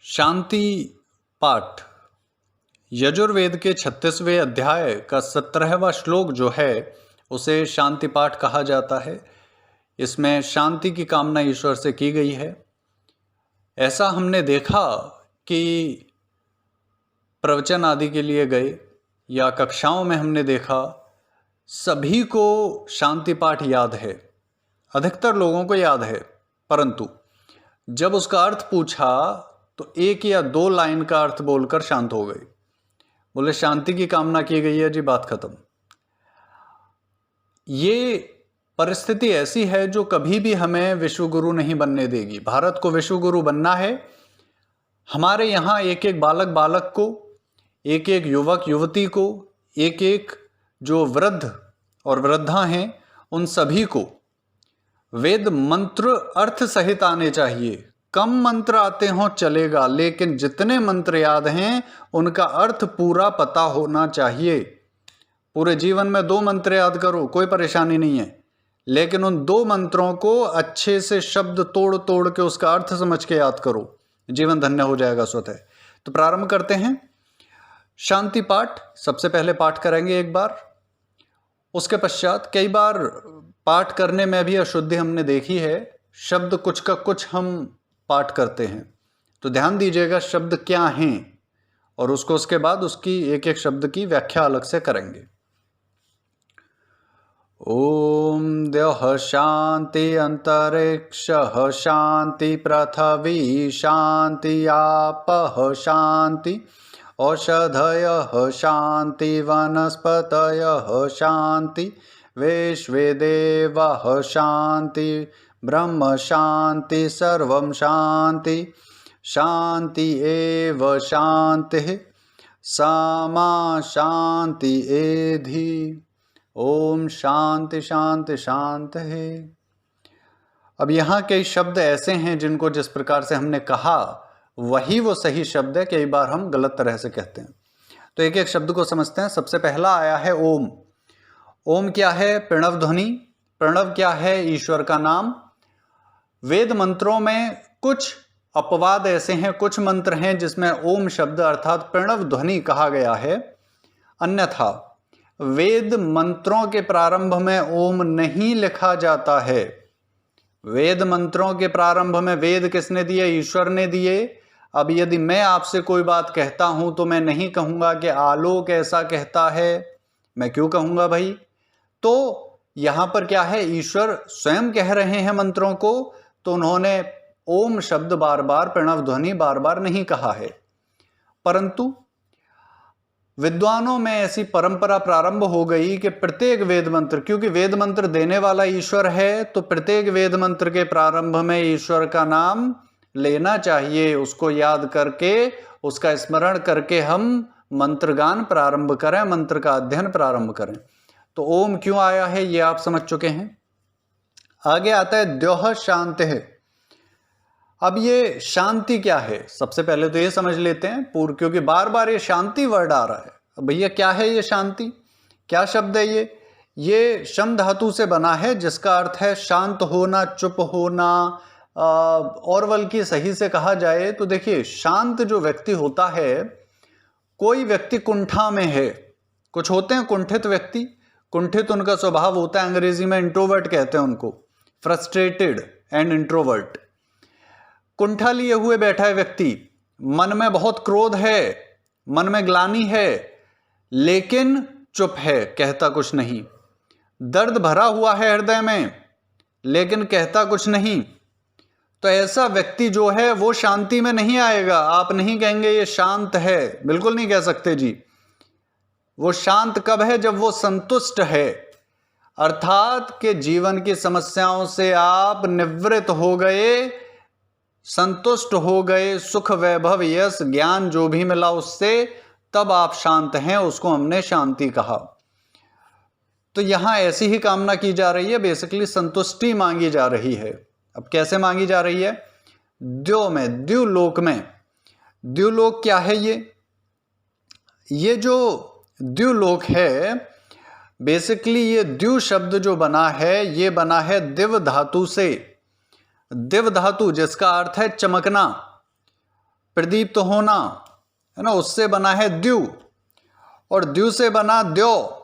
शांति पाठ यजुर्वेद के 36वें अध्याय का 17वां श्लोक जो है उसे शांति पाठ कहा जाता है। इसमें शांति की कामना ईश्वर से की गई है। ऐसा हमने देखा कि प्रवचन आदि के लिए गए या कक्षाओं में हमने देखा, सभी को शांति पाठ याद है, अधिकतर लोगों को याद है, परंतु जब उसका अर्थ पूछा तो एक या दो लाइन का अर्थ बोलकर शांत हो गए। बोले शांति की कामना की गई है जी, बात खत्म। ये परिस्थिति ऐसी है जो कभी भी हमें विश्वगुरु नहीं बनने देगी। भारत को विश्वगुरु बनना है। हमारे यहाँ एक एक बालक को, एक एक युवक युवती को, एक एक जो वृद्ध और वृद्धा हैं, उन सभी को वेद मंत्र अर्थ सहित आने चाहिए। कम मंत्र आते हों चलेगा, लेकिन जितने मंत्र याद हैं उनका अर्थ पूरा पता होना चाहिए। पूरे जीवन में 2 मंत्र याद करो, कोई परेशानी नहीं है, लेकिन उन 2 मंत्रों को अच्छे से शब्द तोड़ तोड़ के उसका अर्थ समझ के याद करो, जीवन धन्य हो जाएगा स्वतः। तो प्रारंभ करते हैं शांति पाठ। सबसे पहले पाठ करेंगे एक बार, उसके पश्चात कई बार पाठ करने में भी अशुद्धि हमने देखी है। शब्द कुछ का कुछ हम पाठ करते हैं, तो ध्यान दीजिएगा शब्द क्या हैं, और उसके बाद उसकी एक एक शब्द की व्याख्या अलग से करेंगे। ओम द्यौः शांति अंतरिक्षः शांति पृथ्वी शांति आपः शांति औषधयः शांति वनस्पतयः शांति विश्वे देवाः शांति ब्रह्म शांति सर्वं शांति शांति एव शांतिः सामा शांति एधि। ओम शांति शांति शांतिः। अब यहाँ कई शब्द ऐसे हैं जिनको जिस प्रकार से हमने कहा वही वो सही शब्द है, कई बार हम गलत तरह से कहते हैं। तो एक एक शब्द को समझते हैं। सबसे पहला आया है ओम। ओम क्या है? प्रणव ध्वनि। प्रणव क्या है? ईश्वर का नाम। वेद मंत्रों में कुछ अपवाद ऐसे हैं, कुछ मंत्र हैं जिसमें ओम शब्द अर्थात प्रणव ध्वनि कहा गया है, अन्यथा वेद मंत्रों के प्रारंभ में ओम नहीं लिखा जाता है। वेद मंत्रों के प्रारंभ में वेद किसने दिए? ईश्वर ने दिए। अब यदि मैं आपसे कोई बात कहता हूं तो मैं नहीं कहूंगा कि आलोक ऐसा कहता है, मैं क्यों कहूंगा भाई? तो यहां पर क्या है, ईश्वर स्वयं कह रहे हैं मंत्रों को, तो उन्होंने ओम शब्द बार बार, प्रणव ध्वनि बार बार नहीं कहा है। परंतु विद्वानों में ऐसी परंपरा प्रारंभ हो गई कि प्रत्येक वेद मंत्र, क्योंकि वेद मंत्र देने वाला ईश्वर है, तो प्रत्येक वेद मंत्र के प्रारंभ में ईश्वर का नाम लेना चाहिए। उसको याद करके, उसका स्मरण करके हम मंत्रगान प्रारंभ करें, मंत्र का अध्ययन प्रारंभ करें। तो ओम क्यों आया है ये आप समझ चुके हैं। आगे आता है द्यौः शांतिः। अब ये शांति क्या है? सबसे पहले तो ये समझ लेते हैं पूर्व, क्योंकि बार बार ये शांति वर्ड आ रहा है। अब भैया क्या है ये शांति? क्या शब्द है ये शम धातु से बना है, जिसका अर्थ है शांत होना, चुप होना। और बल्कि सही से कहा जाए तो देखिए, शांत जो व्यक्ति होता है, कोई व्यक्ति कुंठा में है, कुछ होते हैं कुंठित व्यक्ति, कुंठित उनका स्वभाव होता है, अंग्रेजी में इंट्रोवर्ट कहते हैं उनको, फ्रस्ट्रेटेड एंड इंट्रोवर्ट। कुंठा लिए हुए बैठा है व्यक्ति, मन में बहुत क्रोध है, मन में ग्लानि है, लेकिन चुप है, कहता कुछ नहीं। दर्द भरा हुआ है हृदय में, लेकिन कहता कुछ नहीं। तो ऐसा व्यक्ति जो है वो शांति में नहीं आएगा। आप नहीं कहेंगे ये शांत है, बिल्कुल नहीं कह सकते जी। वो शांत कब है? जब वो संतुष्ट है, अर्थात के जीवन की समस्याओं से आप निवृत्त हो गए, संतुष्ट हो गए, सुख वैभव यश ज्ञान जो भी मिला उससे, तब आप शांत हैं, उसको हमने शांति कहा। तो यहां ऐसी ही कामना की जा रही है, बेसिकली संतुष्टि मांगी जा रही है। अब कैसे मांगी जा रही है? द्यो में, द्युलोक में। द्युलोक क्या है? ये जो द्युलोक है, बेसिकली ये द्यु शब्द जो बना है, ये बना है दिव धातु से। दिव धातु जिसका अर्थ है चमकना, प्रदीप्त होना, है ना, उससे बना है द्यू, और द्यू से बना द्यो।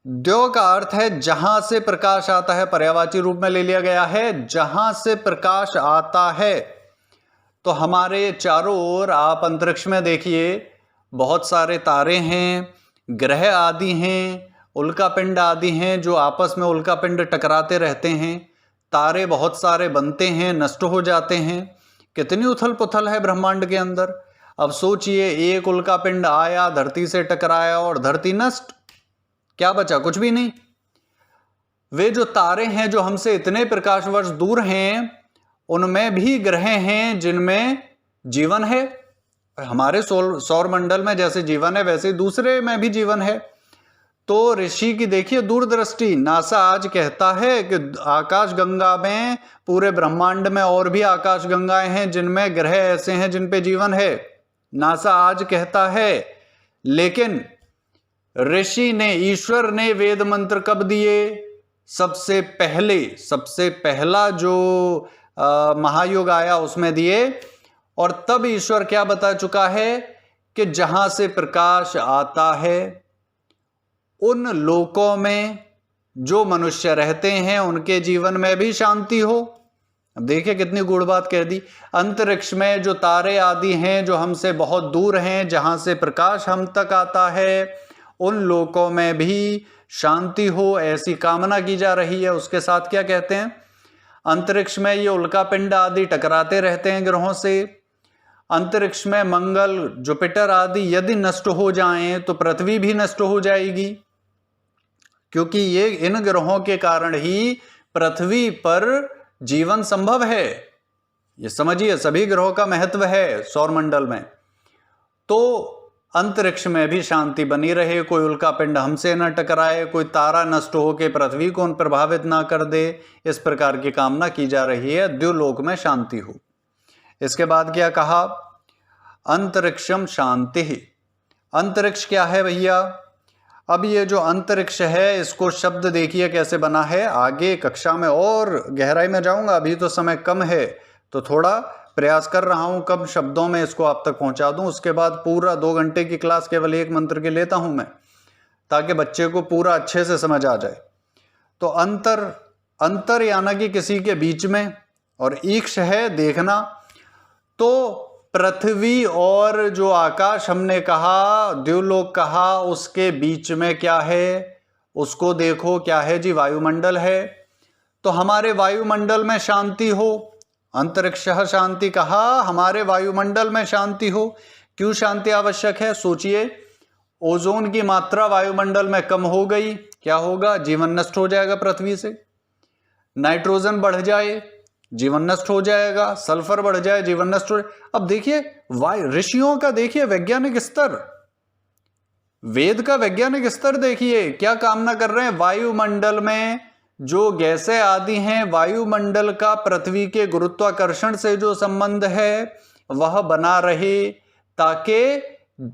द्यो का अर्थ है जहां से प्रकाश आता है, पर्यायवाची रूप में ले लिया गया है, जहां से प्रकाश आता है। तो हमारे चारों ओर आप अंतरिक्ष में देखिए, बहुत सारे तारे हैं, ग्रह आदि हैं, उल्कापिंड आदि हैं जो आपस में उल्कापिंड टकराते रहते हैं। तारे बहुत सारे बनते हैं, नष्ट हो जाते हैं। कितनी उथल पुथल है ब्रह्मांड के अंदर। अब सोचिए, एक उल्कापिंड आया, धरती से टकराया और धरती नष्ट, क्या बचा? कुछ भी नहीं। वे जो तारे हैं जो हमसे इतने प्रकाश वर्ष दूर हैं, उनमें भी ग्रह हैं जिनमें जीवन है। हमारे सौर मंडल में जैसे जीवन है, वैसे दूसरे में भी जीवन है। तो ऋषि की देखिए दूरदृष्टि। नासा आज कहता है कि आकाश गंगा में, पूरे ब्रह्मांड में और भी आकाश गंगाएं हैं जिनमें ग्रह ऐसे हैं जिन पे जीवन है। नासा आज कहता है, लेकिन ऋषि ने, ईश्वर ने वेद मंत्र कब दिए? सबसे पहला जो महायुग आया उसमें दिए। और तब ईश्वर क्या बता चुका है कि जहां से प्रकाश आता है उन लोकों में जो मनुष्य रहते हैं उनके जीवन में भी शांति हो। अब देखिए कितनी गूढ़ बात कह दी। अंतरिक्ष में जो तारे आदि हैं जो हमसे बहुत दूर हैं, जहां से प्रकाश हम तक आता है, उन लोकों में भी शांति हो, ऐसी कामना की जा रही है। उसके साथ क्या कहते हैं, अंतरिक्ष में ये उल्कापिंड आदि टकराते रहते हैं ग्रहों से। अंतरिक्ष में मंगल, जुपिटर आदि यदि नष्ट हो जाएं तो पृथ्वी भी नष्ट हो जाएगी, क्योंकि ये इन ग्रहों के कारण ही पृथ्वी पर जीवन संभव है। ये समझिए, सभी ग्रहों का महत्व है सौरमंडल में। तो अंतरिक्ष में भी शांति बनी रहे, कोई उल्कापिंड हमसे न टकराए, कोई तारा नष्ट होकर पृथ्वी को प्रभावित ना कर दे, इस प्रकार की कामना की जा रही है, द्युलोक में शांति हो। इसके बाद क्या कहा, अंतरिक्षम शांति। अंतरिक्ष क्या है भैया? अब ये जो अंतरिक्ष है, इसको शब्द देखिए कैसे बना है। आगे कक्षा में और गहराई में जाऊंगा, अभी तो समय कम है, तो थोड़ा प्रयास कर रहा हूं कम शब्दों में इसको आप तक पहुंचा दूं। उसके बाद पूरा 2 घंटे की क्लास केवल एक मंत्र की लेता हूं मैं, ताकि बच्चे को पूरा अच्छे से समझ आ जाए। तो अंतर यानी कि किसी के बीच में, और ईक्ष है देखना। तो पृथ्वी और जो आकाश हमने कहा, द्युलोक कहा, उसके बीच में क्या है उसको देखो। क्या है जी? वायुमंडल है। तो हमारे वायुमंडल में शांति हो। अंतरिक्ष शांति कहा, हमारे वायुमंडल में शांति हो। क्यों शांति आवश्यक है? सोचिए, ओजोन की मात्रा वायुमंडल में कम हो गई, क्या होगा? जीवन नष्ट हो जाएगा पृथ्वी से। नाइट्रोजन बढ़ जाए, जीवन नष्ट हो जाएगा। सल्फर बढ़ जाए, जीवन नष्ट हो जाए। अब देखिए ऋषियों का देखिए वैज्ञानिक स्तर, वेद का वैज्ञानिक स्तर देखिए, क्या कामना कर रहे हैं। वायुमंडल में जो गैसें आदि हैं, वायुमंडल का पृथ्वी के गुरुत्वाकर्षण से जो संबंध है वह बना रहे, ताकि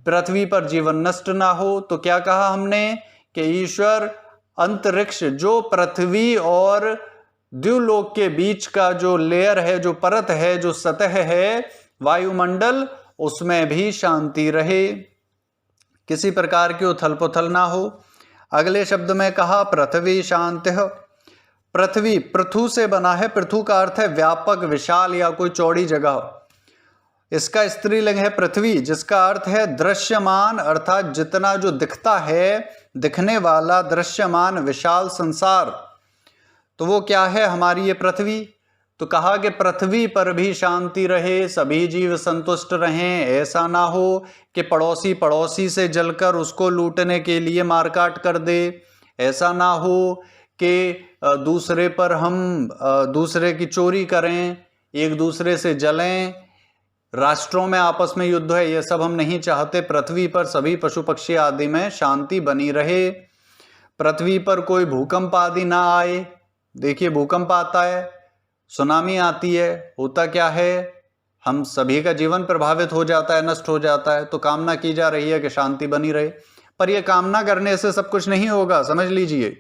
पृथ्वी पर जीवन नष्ट ना हो। तो क्या कहा हमने कि ईश्वर अंतरिक्ष, जो पृथ्वी और द्युलोक के बीच का जो लेयर है, जो परत है, जो सतह है वायुमंडल, उसमें भी शांति रहे, किसी प्रकार की उथल पुथल ना हो। अगले शब्द में कहा पृथ्वी शांति। पृथ्वी पृथु से बना है। पृथु का अर्थ है व्यापक, विशाल या कोई चौड़ी जगह। इसका स्त्रीलिंग है पृथ्वी, जिसका अर्थ है दृश्यमान, अर्थात जितना जो दिखता है, दिखने वाला, दृश्यमान, विशाल संसार। तो वो क्या है? हमारी ये पृथ्वी। तो कहा कि पृथ्वी पर भी शांति रहे, सभी जीव संतुष्ट रहें। ऐसा ना हो कि पड़ोसी से जलकर उसको लूटने के लिए मारकाट कर दे। ऐसा ना हो कि दूसरे पर हम दूसरे की चोरी करें, एक दूसरे से जलें, राष्ट्रों में आपस में युद्ध है, ये सब हम नहीं चाहते। पृथ्वी पर सभी पशु पक्षी आदि में शांति बनी रहे। पृथ्वी पर कोई भूकंप आदि ना आए। देखिए भूकंप आता है, सुनामी आती है, होता क्या है, हम सभी का जीवन प्रभावित हो जाता है, नष्ट हो जाता है। तो कामना की जा रही है कि शांति बनी रहे, पर यह कामना करने से सब कुछ नहीं होगा, समझ लीजिए।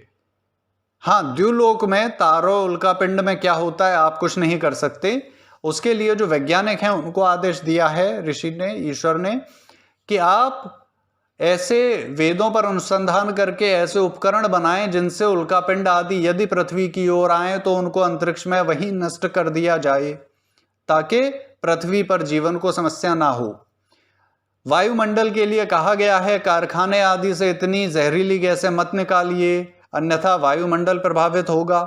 हाँ, द्युलोक में तारों, उल्कापिंड में क्या होता है आप कुछ नहीं कर सकते, उसके लिए जो वैज्ञानिक हैं उनको आदेश दिया है ऋषि ने, ईश्वर ने, कि आप ऐसे वेदों पर अनुसंधान करके ऐसे उपकरण बनाएं जिनसे उल्कापिंड आदि यदि पृथ्वी की ओर आए तो उनको अंतरिक्ष में वहीं नष्ट कर दिया जाए, ताकि पृथ्वी पर जीवन को समस्या ना हो। वायुमंडल के लिए कहा गया है कारखाने आदि से इतनी जहरीली गैसें मत निकालिए, अन्यथा वायुमंडल प्रभावित होगा।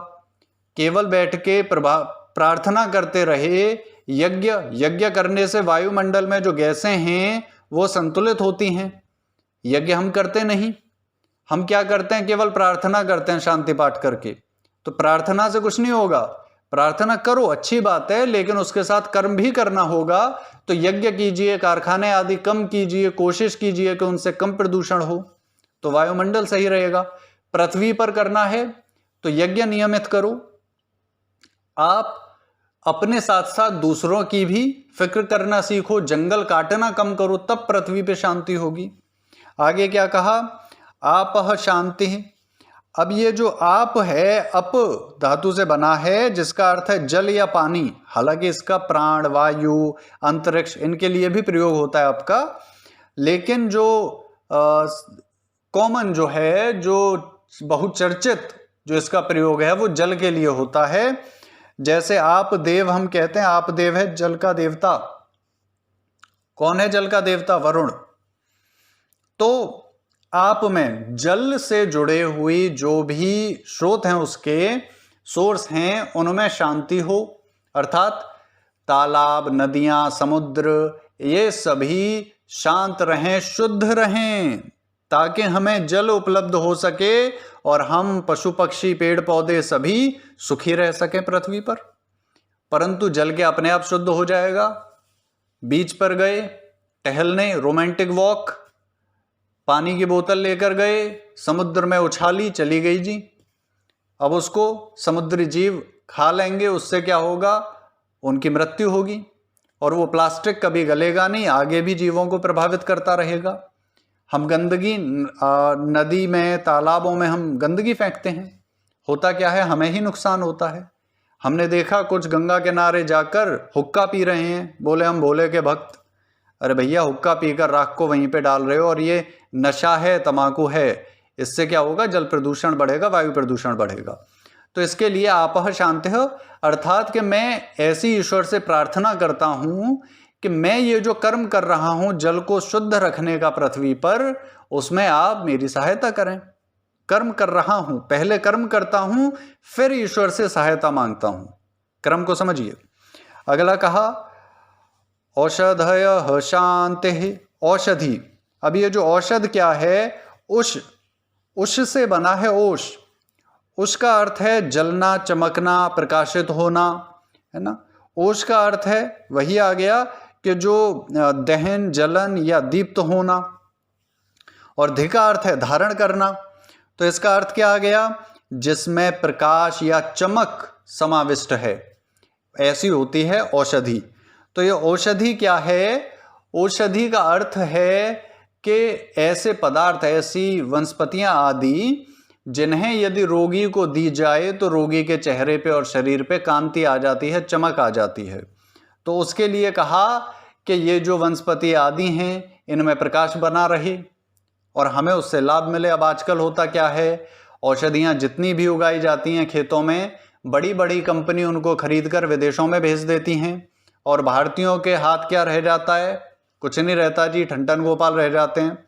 केवल बैठ के प्रार्थना करते रहे। यज्ञ करने से वायुमंडल में जो गैसें हैं वो संतुलित होती हैं। यज्ञ हम करते नहीं, हम क्या करते हैं, केवल प्रार्थना करते हैं शांति पाठ करके। तो प्रार्थना से कुछ नहीं होगा। प्रार्थना करो, अच्छी बात है, लेकिन उसके साथ कर्म भी करना होगा। तो यज्ञ कीजिए, कारखाने आदि कम कीजिए, कोशिश कीजिए कि उनसे कम प्रदूषण हो, तो वायुमंडल सही रहेगा। पृथ्वी पर करना है तो यज्ञ नियमित करो। आप अपने साथ साथ दूसरों की भी फिक्र करना सीखो, जंगल काटना कम करो, तब पृथ्वी पे शांति होगी। आगे क्या कहा, आपः शांति। अब ये जो आप है, अप धातु से बना है, जिसका अर्थ है जल या पानी। हालांकि इसका प्राण, वायु, अंतरिक्ष इनके लिए भी प्रयोग होता है आपका, लेकिन जो कॉमन जो है, जो बहुचर्चित जो इसका प्रयोग है वो जल के लिए होता है। जैसे आप देव हम कहते हैं, आप देव है जल का देवता। कौन है जल का देवता? वरुण। तो आप में जल से जुड़े हुई जो भी स्रोत हैं, उसके सोर्स हैं, उनमें शांति हो, अर्थात तालाब, नदियां, समुद्र, ये सभी शांत रहें, शुद्ध रहें, ताकि हमें जल उपलब्ध हो सके और हम पशु पक्षी पेड़ पौधे सभी सुखी रह सकें पृथ्वी पर। परंतु जल के अपने आप शुद्ध हो जाएगा। बीच पर गए टहलने, रोमांटिक वॉक, पानी की बोतल लेकर गए, समुद्र में उछाली, चली गई जी। अब उसको समुद्री जीव खा लेंगे, उससे क्या होगा, उनकी मृत्यु होगी। और वो प्लास्टिक कभी गलेगा नहीं, आगे भी जीवों को प्रभावित करता रहेगा। हम गंदगी नदी में, तालाबों में हम गंदगी फेंकते हैं, होता क्या है, हमें ही नुकसान होता है। हमने देखा कुछ गंगा किनारे जाकर हुक्का पी रहे हैं, बोले हम भोले के भक्त। अरे भैया, हुक्का पीकर राख को वहीं पे डाल रहे हो, और ये नशा है, तमाकू है। इससे क्या होगा, जल प्रदूषण बढ़ेगा, वायु प्रदूषण बढ़ेगा। तो इसके लिए आपः शांतिः, अर्थात कि मैं ऐसी ईश्वर से प्रार्थना करता हूं कि मैं ये जो कर्म कर रहा हूं जल को शुद्ध रखने का पृथ्वी पर, उसमें आप मेरी सहायता करें। कर्म कर रहा हूं, पहले कर्म करता हूं, फिर ईश्वर से सहायता मांगता हूं। क्रम को समझिए। अगला कहा औषधयः शांतिः, औषधि। अब ये जो औषध क्या है, उष से बना है ओष। उष का अर्थ है जलना, चमकना, प्रकाशित होना, है ना। ओष का अर्थ है वही आ गया कि जो दहन, जलन या दीप्त होना, और धि का अर्थ है धारण करना। तो इसका अर्थ क्या आ गया, जिसमें प्रकाश या चमक समाविष्ट है, ऐसी होती है औषधि। तो ये औषधि क्या है, औषधि का अर्थ है कि ऐसे पदार्थ, ऐसी वनस्पतियां आदि जिन्हें यदि रोगी को दी जाए तो रोगी के चेहरे पे और शरीर पे कांति आ जाती है, चमक आ जाती है। तो उसके लिए कहा कि ये जो वनस्पति आदि हैं, इनमें प्रकाश बना रहे और हमें उससे लाभ मिले। अब आजकल होता क्या है, औषधियाँ जितनी भी उगाई जाती हैं खेतों में, बड़ी बड़ी कंपनी उनको खरीद कर विदेशों में भेज देती हैं, और भारतीयों के हाथ क्या रह जाता है, कुछ नहीं रहता जी, ठंडन गोपाल रह जाते हैं।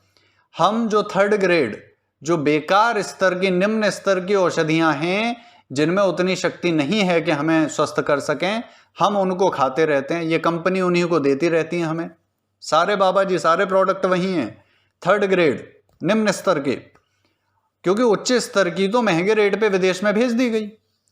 हम जो थर्ड ग्रेड, जो बेकार स्तर की, निम्न स्तर की औषधियाँ हैं, जिनमें उतनी शक्ति नहीं है कि हमें स्वस्थ कर सकें, हम उनको खाते रहते हैं। ये कंपनी उन्हीं को देती रहती है हमें। सारे बाबा जी, सारे प्रोडक्ट वही हैं, थर्ड ग्रेड, निम्न स्तर के, क्योंकि उच्च स्तर की तो महंगे रेट पे विदेश में भेज दी गई।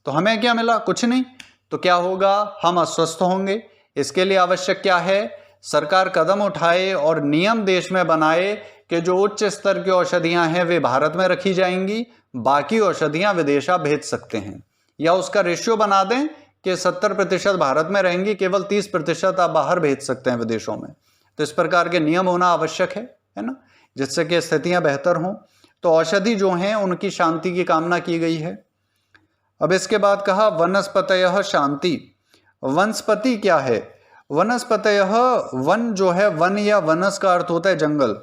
तो हमें क्या मिला, कुछ नहीं। तो क्या होगा, हम अस्वस्थ होंगे। इसके लिए आवश्यक क्या है, सरकार कदम उठाए और नियम देश में बनाए कि जो उच्च स्तर की औषधियां हैं वे भारत में रखी जाएंगी, बाकी औषधियां विदेश आप भेज सकते हैं। या उसका रेशियो बना दें कि 70% भारत में रहेंगी, केवल 30% आप बाहर भेज सकते हैं विदेशों में। तो इस प्रकार के नियम होना आवश्यक है ना, जिससे कि स्थितियां बेहतर हों। तो औषधि जो हैं उनकी शांति की कामना की गई है। अब इसके बाद कहा वनस्पतयः शांति। वनस्पति क्या है? वनस्पतयः, वन जो है, वन या वनस का अर्थ होता है जंगल।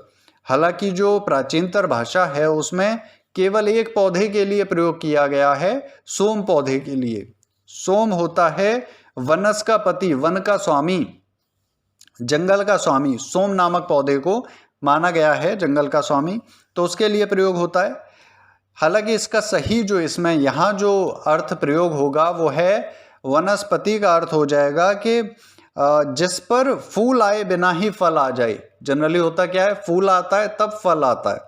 हालांकि जो प्राचीनतर भाषा है उसमें केवल एक पौधे के लिए प्रयोग किया गया है, सोम पौधे के लिए। सोम होता है वनस का पति, वन का स्वामी, जंगल का स्वामी। सोम नामक पौधे को माना गया है जंगल का स्वामी, तो उसके लिए प्रयोग होता है। हालांकि इसका सही जो इसमें यहाँ जो अर्थ प्रयोग होगा वो है वनस्पति का अर्थ हो जाएगा कि जिस पर फूल आए बिना ही फल आ जाए। जनरली होता क्या है, फूल आता है तब फल आता है।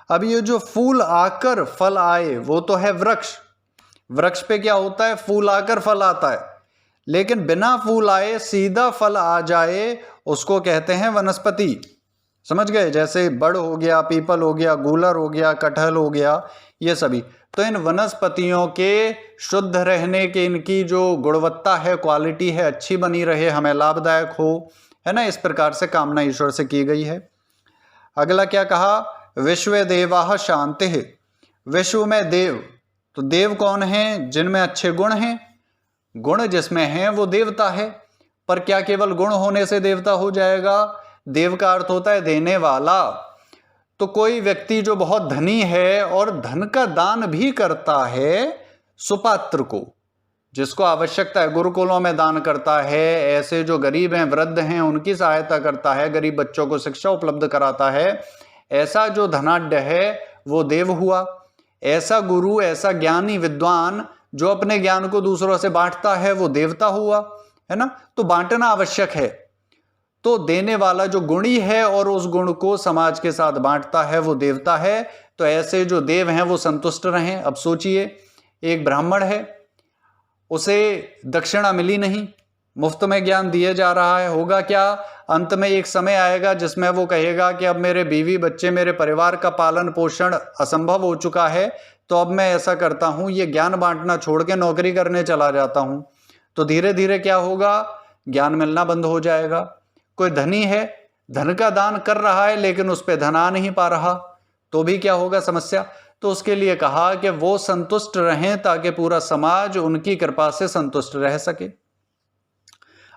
अब ये जो फूल आकर फल आए वो तो है वृक्ष। वृक्ष पे क्या होता है, फूल आकर फल आता है, लेकिन बिना फूल आए सीधा फल आ जाए उसको कहते हैं वनस्पति। समझ गए? जैसे बड़ हो गया, पीपल हो गया, गूलर हो गया, कटहल हो गया, ये सभी। तो इन वनस्पतियों के शुद्ध रहने के, इनकी जो गुणवत्ता है, क्वालिटी है, अच्छी बनी रहे, हमें लाभदायक हो, है ना, इस प्रकार से कामना ईश्वर से की गई है। अगला क्या कहा, विश्व देवाः शांतिः। विश्व में देव, तो देव कौन है? जिनमें अच्छे गुण हैं। गुण जिसमें हैं वो देवता है। पर क्या केवल गुण होने से देवता हो जाएगा? देव का अर्थ होता है देने वाला। तो कोई व्यक्ति जो बहुत धनी है और धन का दान भी करता है सुपात्र को, जिसको आवश्यकता है, गुरुकुलों में दान करता है, ऐसे जो गरीब हैं, वृद्ध हैं, उनकी सहायता करता है, गरीब बच्चों को शिक्षा उपलब्ध कराता है, ऐसा जो धनाढ्य है वो देव हुआ। ऐसा गुरु, ऐसा ज्ञानी विद्वान जो अपने ज्ञान को दूसरों से बांटता है वो देवता हुआ, है ना। तो बांटना आवश्यक है। तो देने वाला जो गुणी है और उस गुण को समाज के साथ बांटता है वो देवता है। तो ऐसे जो देव हैं वो संतुष्ट रहें। अब सोचिए, एक ब्राह्मण है, उसे दक्षिणा मिली नहीं, मुफ्त में ज्ञान दिए जा रहा है, होगा क्या? अंत में एक समय आएगा जिसमें वो कहेगा कि अब मेरे बीवी बच्चे, मेरे परिवार का पालन पोषण असंभव हो चुका है, तो अब मैं ऐसा करता हूँ, ये ज्ञान बांटना छोड़ के नौकरी करने चला जाता हूँ। तो धीरे धीरे क्या होगा, ज्ञान मिलना बंद हो जाएगा। कोई धनी है, धन का दान कर रहा है, लेकिन उस पर धन आ नहीं पा रहा, तो भी क्या होगा, समस्या। तो उसके लिए कहा कि वो संतुष्ट रहें ताकि पूरा समाज उनकी कृपा से संतुष्ट रह सके।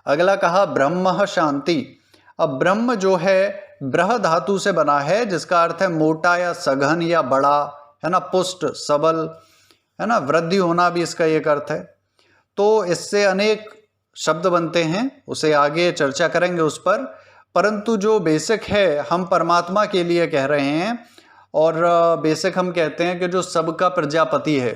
अगला कहा ब्रह्म शांति। अब ब्रह्म जो है ब्रह धातु से बना है, जिसका अर्थ है मोटा या सघन या बड़ा, है ना, पुष्ट सबल, है ना, वृद्धि होना भी इसका एक अर्थ है। तो इससे अनेक शब्द बनते हैं, उसे आगे चर्चा करेंगे उस पर। परंतु जो बेसिक है हम परमात्मा के लिए कह रहे हैं, और बेसिक हम कहते हैं कि जो सबका प्रजापति है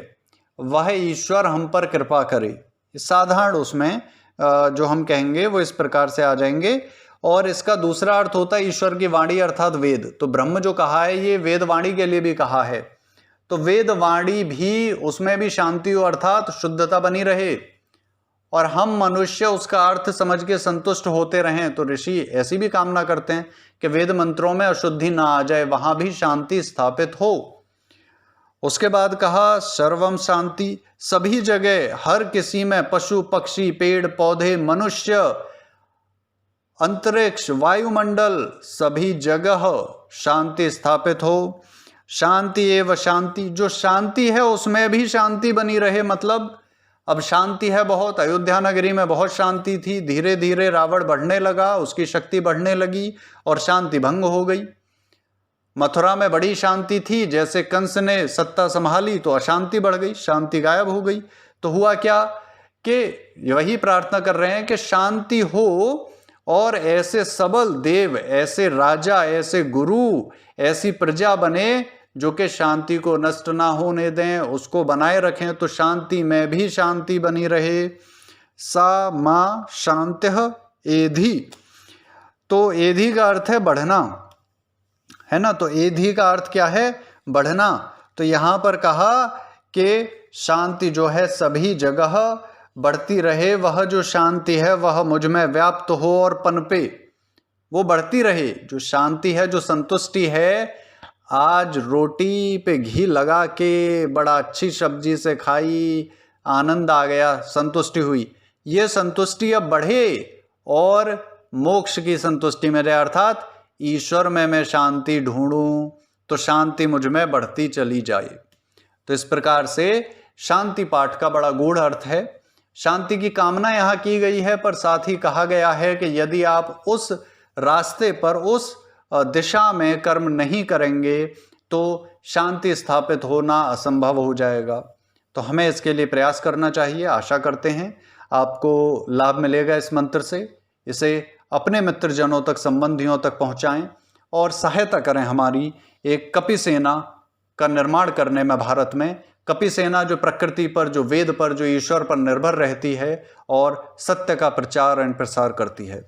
वह ईश्वर हम पर कृपा करे। साधारण उसमें जो हम कहेंगे वो इस प्रकार से आ जाएंगे। और इसका दूसरा अर्थ होता है ईश्वर की वाणी अर्थात वेद। तो ब्रह्म जो कहा है ये वेद वाणी के लिए भी कहा है। तो वेद वाणी भी, उसमें भी शांति हो अर्थात शुद्धता बनी रहे, और हम मनुष्य उसका अर्थ समझ के संतुष्ट होते रहें। तो ऋषि ऐसी भी कामना करते हैं कि वेद मंत्रों में अशुद्धि ना आ जाए, वहां भी शांति स्थापित हो। उसके बाद कहा सर्वम शांति। सभी जगह, हर किसी में, पशु पक्षी, पेड़ पौधे, मनुष्य, अंतरिक्ष, वायुमंडल, सभी जगह शांति स्थापित हो। शांति एवं शांति, जो शांति है उसमें भी शांति बनी रहे। मतलब अब शांति है बहुत, अयोध्या नगरी में बहुत शांति थी, धीरे धीरे रावण बढ़ने लगा, उसकी शक्ति बढ़ने लगी और शांति भंग हो गई। मथुरा में बड़ी शांति थी, जैसे कंस ने सत्ता संभाली तो अशांति बढ़ गई, शांति गायब हो गई। तो हुआ क्या कि वही प्रार्थना कर रहे हैं कि शांति हो, और ऐसे सबल देव, ऐसे राजा, ऐसे गुरु, ऐसी प्रजा बने जो कि शांति को नष्ट ना होने दें, उसको बनाए रखें। तो शांति में भी शांति बनी रहे। सा मा शांत्यः एधि। तो एधि का अर्थ है बढ़ना, है ना। तो एधि का अर्थ क्या है, बढ़ना। तो यहां पर कहा कि शांति जो है सभी जगह बढ़ती रहे। वह जो शांति है वह मुझ में व्याप्त हो और पनपे, वो बढ़ती रहे। जो शांति है, जो संतुष्टि है, आज रोटी पे घी लगा के बड़ा अच्छी सब्जी से खाई, आनंद आ गया, संतुष्टि हुई। ये संतुष्टि अब बढ़े और मोक्ष की संतुष्टि मेरे, अर्थात ईश्वर में मैं शांति ढूंढूं तो शांति मुझ में बढ़ती चली जाए। तो इस प्रकार से शांति पाठ का बड़ा गूढ़ अर्थ है। शांति की कामना यहाँ की गई है, पर साथ ही कहा गया है कि यदि आप उस रास्ते पर, उस दिशा में कर्म नहीं करेंगे तो शांति स्थापित होना असंभव हो जाएगा। तो हमें इसके लिए प्रयास करना चाहिए। आशा करते हैं आपको लाभ मिलेगा इस मंत्र से। इसे अपने मित्रजनों तक, संबंधियों तक पहुंचाएं और सहायता करें हमारी एक कपि सेना का निर्माण करने में। भारत में कपि सेना जो प्रकृति पर, जो वेद पर, जो ईश्वर पर निर्भर रहती है और सत्य का प्रचार एवं प्रसार करती है।